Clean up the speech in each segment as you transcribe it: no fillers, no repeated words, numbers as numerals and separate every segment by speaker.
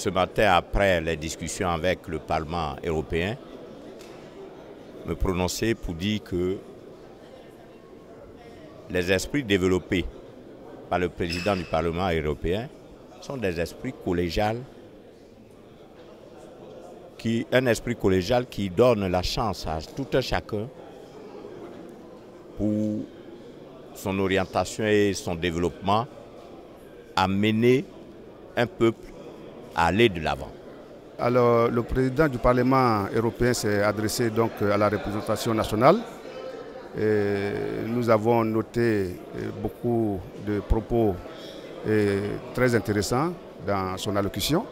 Speaker 1: ce matin, après les discussions avec le Parlement européen, me prononcer pour dire que les esprits développés par le président du Parlement européen sont des esprits collégiaux, un esprit collégial qui donne la chance à tout un chacun pour son orientation et son développement à mener un peuple à aller de l'avant.
Speaker 2: Alors, le président du Parlement européen s'est adressé donc à la représentation nationale. Et nous avons noté beaucoup de propos très intéressants dans son allocution.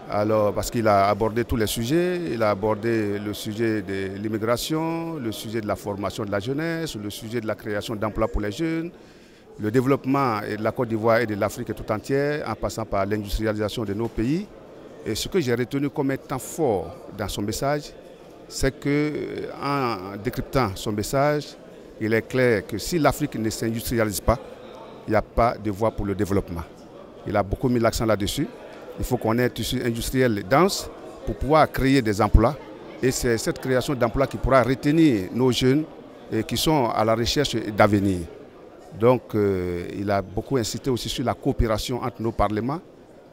Speaker 2: Alors, parce qu'il a abordé tous les sujets, il a abordé le sujet de l'immigration, le sujet de la formation de la jeunesse, le sujet de la création d'emplois pour les jeunes, le développement de la Côte d'Ivoire et de l'Afrique tout entière, en passant par l'industrialisation de nos pays. Et ce que j'ai retenu comme étant fort dans son message, c'est qu'en décryptant son message, il est clair que si l'Afrique ne s'industrialise pas, il n'y a pas de voie pour le développement. Il a beaucoup mis l'accent là-dessus. Il faut qu'on ait un tissu industriel dense pour pouvoir créer des emplois. Et c'est cette création d'emplois qui pourra retenir nos jeunes qui sont à la recherche d'avenir. Donc, il a beaucoup insisté aussi sur la coopération entre nos parlements.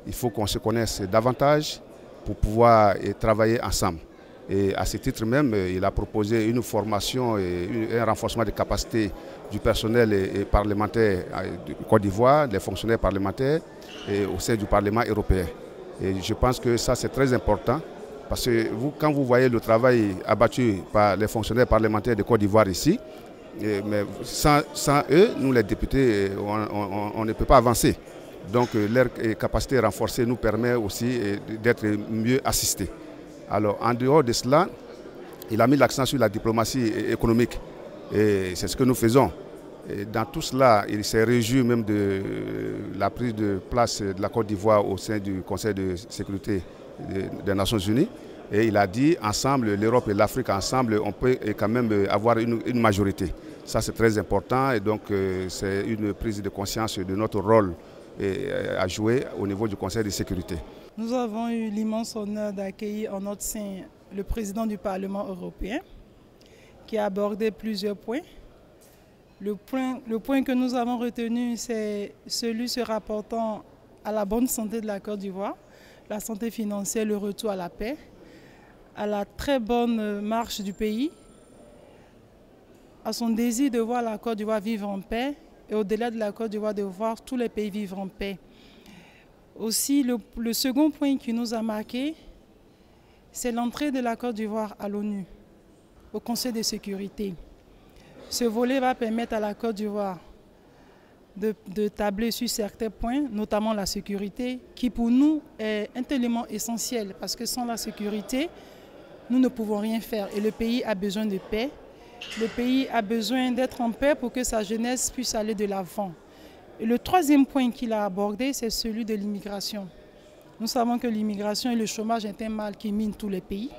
Speaker 2: Il faut qu'on se connaisse davantage pour pouvoir travailler ensemble. Et à ce titre même, il a proposé une formation et un renforcement des capacités du personnel parlementaire de Côte d'Ivoire, des fonctionnaires parlementaires au sein du Parlement européen. Et je pense que ça c'est très important parce que quand vous voyez le travail abattu par les fonctionnaires parlementaires de Côte d'Ivoire ici, mais sans eux, nous les députés, on ne peut pas avancer. Donc leur capacité renforcée nous permet aussi d'être mieux assistés. Alors en dehors de cela, il a mis l'accent sur la diplomatie économique et c'est ce que nous faisons. Et dans tout cela, il s'est réjoui même de la prise de place de la Côte d'Ivoire au sein du Conseil de sécurité des Nations Unies. Et il a dit, ensemble, l'Europe et l'Afrique, ensemble, on peut quand même avoir une majorité. Ça, c'est très important et donc c'est une prise de conscience de notre rôle à jouer au niveau du Conseil de sécurité.
Speaker 3: Nous avons eu l'immense honneur d'accueillir en notre sein le président du Parlement européen qui a abordé plusieurs points. Le point que nous avons retenu, c'est celui se rapportant à la bonne santé de la Côte d'Ivoire, la santé financière, le retour à la paix, à la très bonne marche du pays, à son désir de voir la Côte d'Ivoire vivre en paix et au-delà de la Côte d'Ivoire, de voir tous les pays vivre en paix. Aussi, le second point qui nous a marqué, c'est l'entrée de la Côte d'Ivoire à l'ONU, au Conseil de sécurité. Ce volet va permettre à la Côte d'Ivoire de tabler sur certains points, notamment la sécurité, qui pour nous est un élément essentiel, parce que sans la sécurité, nous ne pouvons rien faire. Et le pays a besoin de paix. Le pays a besoin d'être en paix pour que sa jeunesse puisse aller de l'avant. Et le troisième point qu'il a abordé, c'est celui de l'immigration. Nous savons que l'immigration et le chômage est un mal qui mine tous les pays.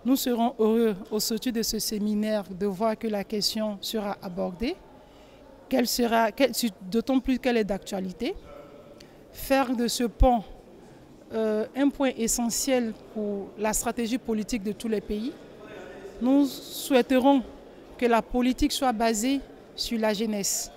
Speaker 3: Nous serons heureux au sortir de ce séminaire de voir que la question sera abordée, d'autant plus qu'elle est d'actualité. Faire de ce pont un point essentiel pour la stratégie politique de tous les pays. Nous souhaiterons que la politique soit basée sur la jeunesse.